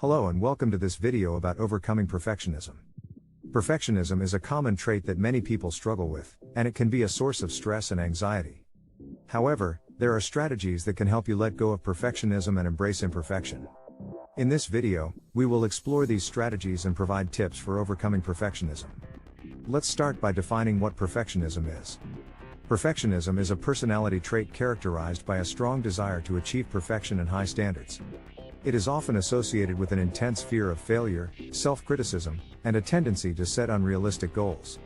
Hello and welcome to this video about overcoming perfectionism. Perfectionism is a common trait that many people struggle with, and it can be a source of stress and anxiety. However, there are strategies that can help you let go of perfectionism and embrace imperfection. In this video, we will explore these strategies and provide tips for overcoming perfectionism. Let's start by defining what perfectionism is. Perfectionism is a personality trait characterized by a strong desire to achieve perfection and high standards. It is often associated with an intense fear of failure, self-criticism, and a tendency to set unrealistic goals.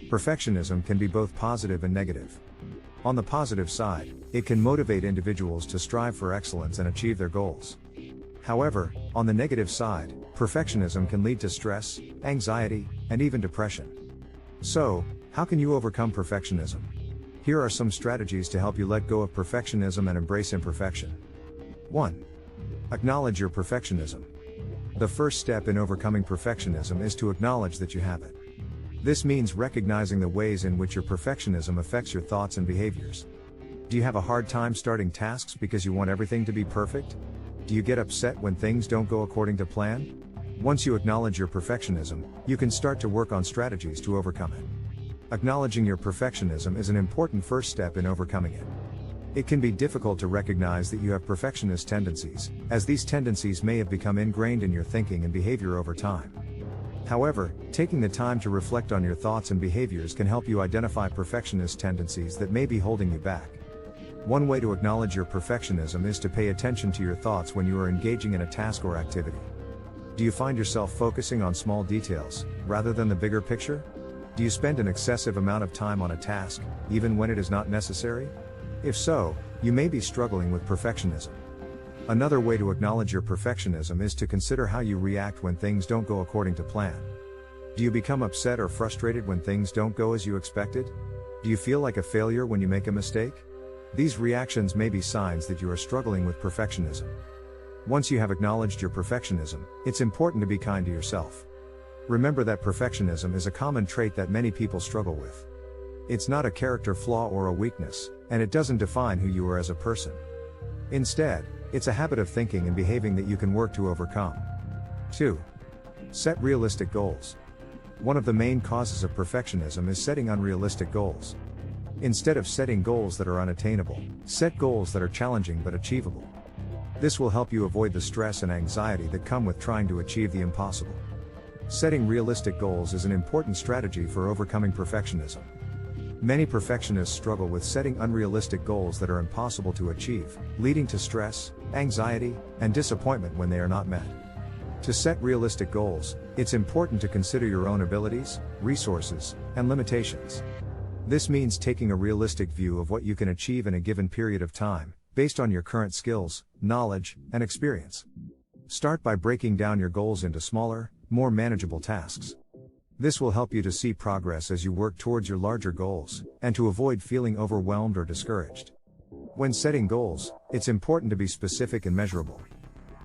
Perfectionism can be both positive and negative. On the positive side, it can motivate individuals to strive for excellence and achieve their goals. However, on the negative side, perfectionism can lead to stress, anxiety, and even depression. So, how can you overcome perfectionism? Here are some strategies to help you let go of perfectionism and embrace imperfection. 1. Acknowledge your perfectionism. The first step in overcoming perfectionism is to acknowledge that you have it. This means recognizing the ways in which your perfectionism affects your thoughts and behaviors. Do you have a hard time starting tasks because you want everything to be perfect? Do you get upset when things don't go according to plan? Once you acknowledge your perfectionism, you can start to work on strategies to overcome it. Acknowledging your perfectionism is an important first step in overcoming it. It can be difficult to recognize that you have perfectionist tendencies, as these tendencies may have become ingrained in your thinking and behavior over time. However, taking the time to reflect on your thoughts and behaviors can help you identify perfectionist tendencies that may be holding you back. One way to acknowledge your perfectionism is to pay attention to your thoughts when you are engaging in a task or activity. Do you find yourself focusing on small details, rather than the bigger picture? Do you spend an excessive amount of time on a task, even when it is not necessary? If so, you may be struggling with perfectionism. Another way to acknowledge your perfectionism is to consider how you react when things don't go according to plan. Do you become upset or frustrated when things don't go as you expected? Do you feel like a failure when you make a mistake? These reactions may be signs that you are struggling with perfectionism. Once you have acknowledged your perfectionism, it's important to be kind to yourself. Remember that perfectionism is a common trait that many people struggle with. It's not a character flaw or a weakness, and it doesn't define who you are as a person. Instead, it's a habit of thinking and behaving that you can work to overcome. 2. Set realistic goals. One of the main causes of perfectionism is setting unrealistic goals. Instead of setting goals that are unattainable, set goals that are challenging but achievable. This will help you avoid the stress and anxiety that come with trying to achieve the impossible. Setting realistic goals is an important strategy for overcoming perfectionism. Many perfectionists struggle with setting unrealistic goals that are impossible to achieve, leading to stress, anxiety, and disappointment when they are not met. To set realistic goals, it's important to consider your own abilities, resources, and limitations. This means taking a realistic view of what you can achieve in a given period of time, based on your current skills, knowledge, and experience. Start by breaking down your goals into smaller, more manageable tasks. This will help you to see progress as you work towards your larger goals, and to avoid feeling overwhelmed or discouraged. When setting goals, it's important to be specific and measurable.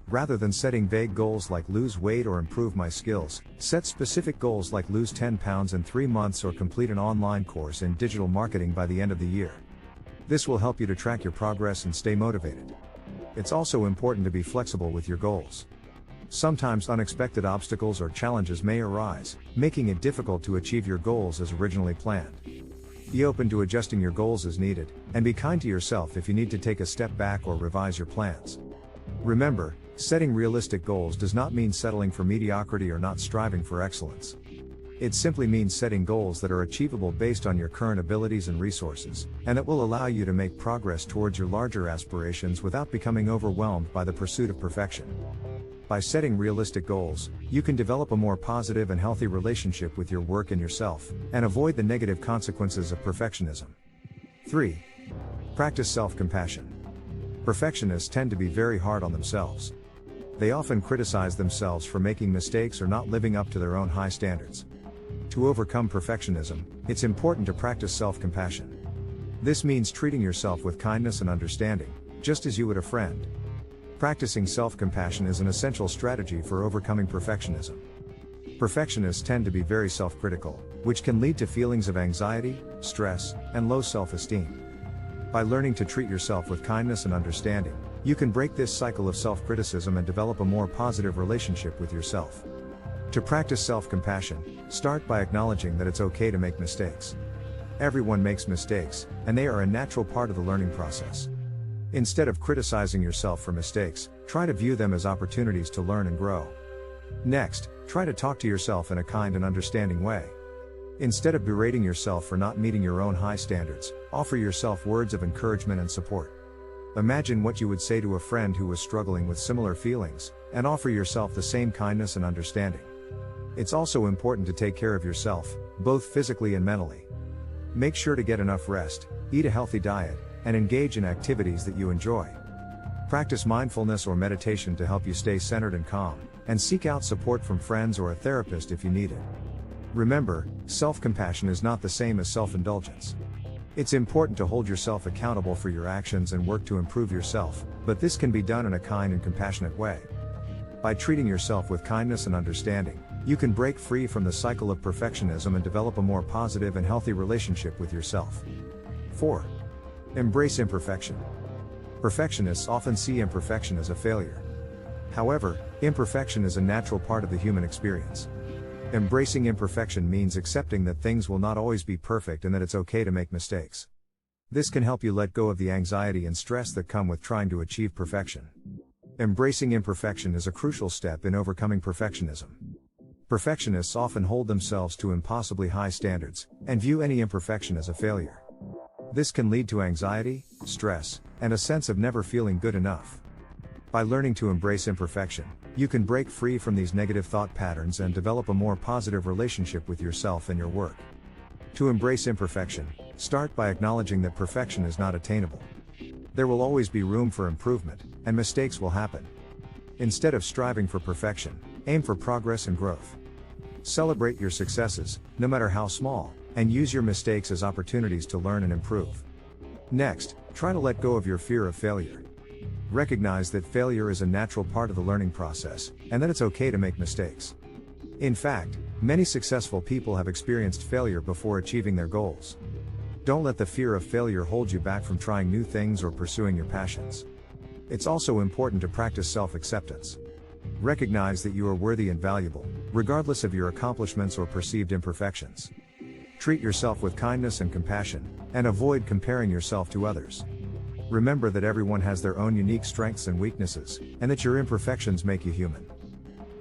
Rather than setting vague goals like lose weight or improve my skills, set specific goals like lose 10 pounds in 3 months or complete an online course in digital marketing by the end of the year. This will help you to track your progress and stay motivated. It's also important to be flexible with your goals. Sometimes unexpected obstacles or challenges may arise, making it difficult to achieve your goals as originally planned. Be open to adjusting your goals as needed, and be kind to yourself if you need to take a step back or revise your plans. Remember, setting realistic goals does not mean settling for mediocrity or not striving for excellence. It simply means setting goals that are achievable based on your current abilities and resources, and that will allow you to make progress towards your larger aspirations without becoming overwhelmed by the pursuit of perfection. By setting realistic goals, you can develop a more positive and healthy relationship with your work and yourself, and avoid the negative consequences of perfectionism. 3. Practice self-compassion. Perfectionists tend to be very hard on themselves. They often criticize themselves for making mistakes or not living up to their own high standards. To overcome perfectionism, it's important to practice self-compassion. This means treating yourself with kindness and understanding, just as you would a friend. Practicing self-compassion is an essential strategy for overcoming perfectionism. Perfectionists tend to be very self-critical, which can lead to feelings of anxiety, stress, and low self-esteem. By learning to treat yourself with kindness and understanding, you can break this cycle of self-criticism and develop a more positive relationship with yourself. To practice self-compassion, start by acknowledging that it's okay to make mistakes. Everyone makes mistakes, and they are a natural part of the learning process. Instead of criticizing yourself for mistakes, try to view them as opportunities to learn and grow. Next, try to talk to yourself in a kind and understanding way. Instead of berating yourself for not meeting your own high standards, offer yourself words of encouragement and support. Imagine what you would say to a friend who was struggling with similar feelings, and offer yourself the same kindness and understanding. It's also important to take care of yourself, both physically and mentally. Make sure to get enough rest, eat a healthy diet, and engage in activities that you enjoy. Practice mindfulness or meditation to help you stay centered and calm, and seek out support from friends or a therapist if you need it. Remember, self-compassion is not the same as self-indulgence. It's important to hold yourself accountable for your actions and work to improve yourself, but this can be done in a kind and compassionate way. By treating yourself with kindness and understanding, you can break free from the cycle of perfectionism and develop a more positive and healthy relationship with yourself. 4. Embrace imperfection. Perfectionists often see imperfection as a failure. However, imperfection is a natural part of the human experience. Embracing imperfection means accepting that things will not always be perfect and that it's okay to make mistakes. This can help you let go of the anxiety and stress that come with trying to achieve perfection. Embracing imperfection is a crucial step in overcoming perfectionism. Perfectionists often hold themselves to impossibly high standards, and view any imperfection as a failure. This can lead to anxiety, stress, and a sense of never feeling good enough. By learning to embrace imperfection, you can break free from these negative thought patterns and develop a more positive relationship with yourself and your work. To embrace imperfection, start by acknowledging that perfection is not attainable. There will always be room for improvement, and mistakes will happen. Instead of striving for perfection, aim for progress and growth. Celebrate your successes, no matter how small, and use your mistakes as opportunities to learn and improve. Next, try to let go of your fear of failure. Recognize that failure is a natural part of the learning process, and that it's okay to make mistakes. In fact, many successful people have experienced failure before achieving their goals. Don't let the fear of failure hold you back from trying new things or pursuing your passions. It's also important to practice self-acceptance. Recognize that you are worthy and valuable, regardless of your accomplishments or perceived imperfections. Treat yourself with kindness and compassion, and avoid comparing yourself to others. Remember that everyone has their own unique strengths and weaknesses, and that your imperfections make you human.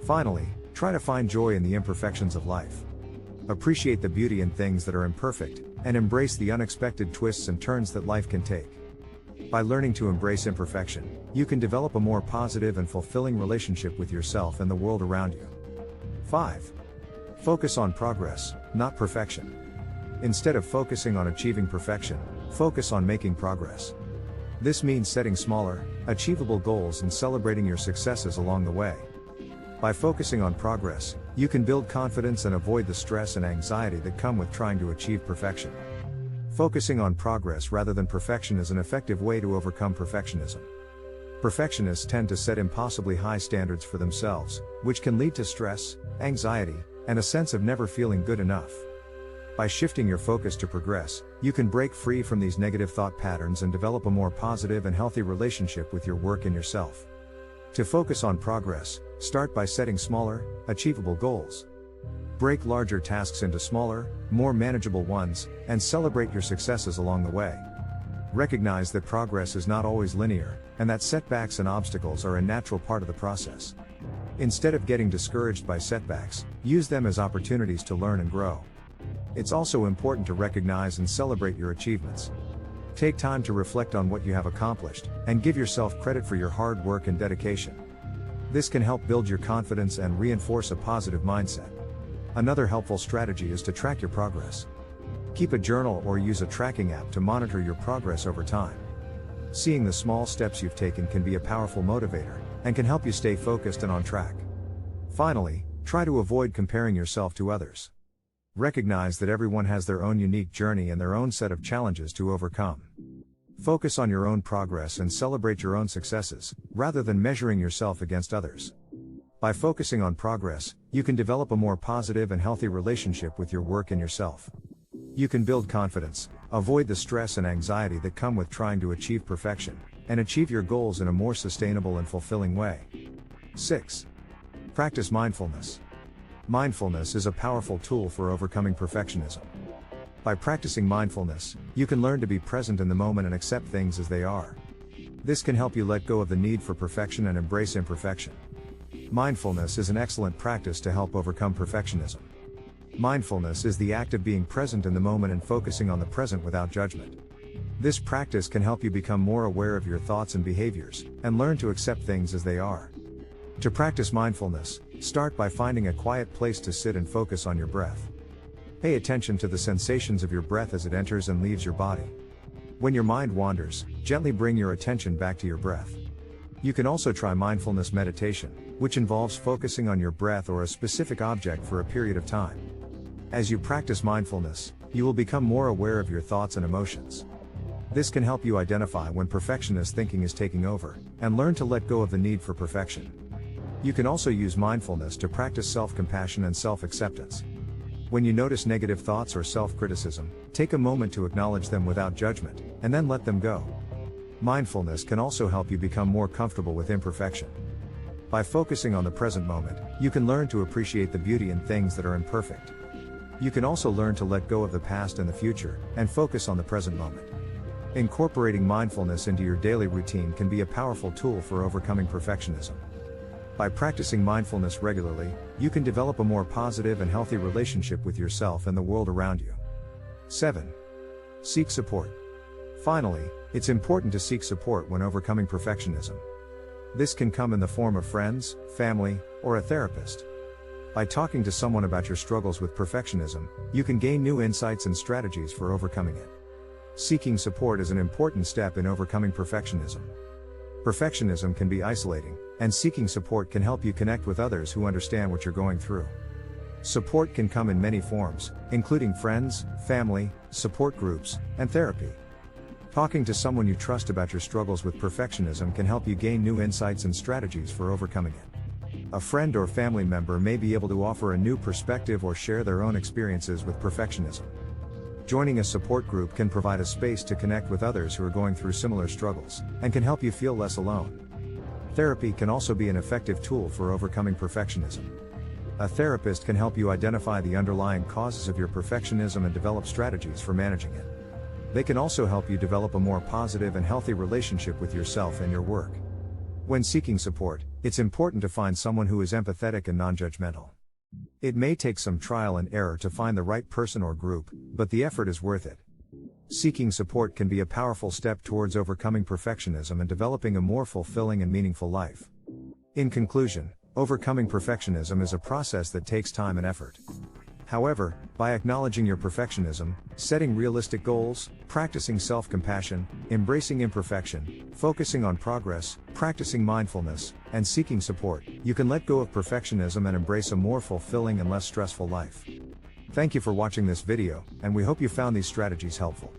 Finally, try to find joy in the imperfections of life. Appreciate the beauty in things that are imperfect, and embrace the unexpected twists and turns that life can take. By learning to embrace imperfection, you can develop a more positive and fulfilling relationship with yourself and the world around you. 5. Focus on progress, not perfection. Instead of focusing on achieving perfection, focus on making progress. This means setting smaller, achievable goals and celebrating your successes along the way. By focusing on progress, you can build confidence and avoid the stress and anxiety that come with trying to achieve perfection. Focusing on progress rather than perfection is an effective way to overcome perfectionism. Perfectionists tend to set impossibly high standards for themselves, which can lead to stress, anxiety, and a sense of never feeling good enough. By shifting your focus to progress, you can break free from these negative thought patterns and develop a more positive and healthy relationship with your work and yourself. To focus on progress, start by setting smaller, achievable goals. Break larger tasks into smaller, more manageable ones, and celebrate your successes along the way. Recognize that progress is not always linear, and that setbacks and obstacles are a natural part of the process. Instead of getting discouraged by setbacks, use them as opportunities to learn and grow. It's also important to recognize and celebrate your achievements. Take time to reflect on what you have accomplished, and give yourself credit for your hard work and dedication. This can help build your confidence and reinforce a positive mindset. Another helpful strategy is to track your progress. Keep a journal or use a tracking app to monitor your progress over time. Seeing the small steps you've taken can be a powerful motivator, and can help you stay focused and on track. Finally, try to avoid comparing yourself to others. Recognize that everyone has their own unique journey and their own set of challenges to overcome. Focus on your own progress and celebrate your own successes, rather than measuring yourself against others. By focusing on progress, you can develop a more positive and healthy relationship with your work and yourself. You can build confidence, avoid the stress and anxiety that come with trying to achieve perfection, and achieve your goals in a more sustainable and fulfilling way. 6. Practice mindfulness. Mindfulness is a powerful tool for overcoming perfectionism. By practicing mindfulness, you can learn to be present in the moment and accept things as they are. This can help you let go of the need for perfection and embrace imperfection. Mindfulness is an excellent practice to help overcome perfectionism. Mindfulness is the act of being present in the moment and focusing on the present without judgment. This practice can help you become more aware of your thoughts and behaviors, and learn to accept things as they are. To practice mindfulness, start by finding a quiet place to sit and focus on your breath. Pay attention to the sensations of your breath as it enters and leaves your body. When your mind wanders, gently bring your attention back to your breath. You can also try mindfulness meditation, which involves focusing on your breath or a specific object for a period of time. As you practice mindfulness, you will become more aware of your thoughts and emotions. This can help you identify when perfectionist thinking is taking over, and learn to let go of the need for perfection. You can also use mindfulness to practice self-compassion and self-acceptance. When you notice negative thoughts or self-criticism, take a moment to acknowledge them without judgment, and then let them go. Mindfulness can also help you become more comfortable with imperfection. By focusing on the present moment, you can learn to appreciate the beauty in things that are imperfect. You can also learn to let go of the past and the future, and focus on the present moment. Incorporating mindfulness into your daily routine can be a powerful tool for overcoming perfectionism. By practicing mindfulness regularly, you can develop a more positive and healthy relationship with yourself and the world around you. 7. Seek support. Finally, it's important to seek support when overcoming perfectionism. This can come in the form of friends, family, or a therapist. By talking to someone about your struggles with perfectionism, you can gain new insights and strategies for overcoming it. Seeking support is an important step in overcoming perfectionism. Perfectionism can be isolating, and seeking support can help you connect with others who understand what you're going through. Support can come in many forms, including friends, family, support groups, and therapy. Talking to someone you trust about your struggles with perfectionism can help you gain new insights and strategies for overcoming it. A friend or family member may be able to offer a new perspective or share their own experiences with perfectionism. Joining a support group can provide a space to connect with others who are going through similar struggles, and can help you feel less alone. Therapy can also be an effective tool for overcoming perfectionism. A therapist can help you identify the underlying causes of your perfectionism and develop strategies for managing it. They can also help you develop a more positive and healthy relationship with yourself and your work. When seeking support, it's important to find someone who is empathetic and non-judgmental. It may take some trial and error to find the right person or group, but the effort is worth it. Seeking support can be a powerful step towards overcoming perfectionism and developing a more fulfilling and meaningful life. In conclusion, overcoming perfectionism is a process that takes time and effort. However, by acknowledging your perfectionism, setting realistic goals, practicing self-compassion, embracing imperfection, focusing on progress, practicing mindfulness, and seeking support, you can let go of perfectionism and embrace a more fulfilling and less stressful life. Thank you for watching this video, and we hope you found these strategies helpful.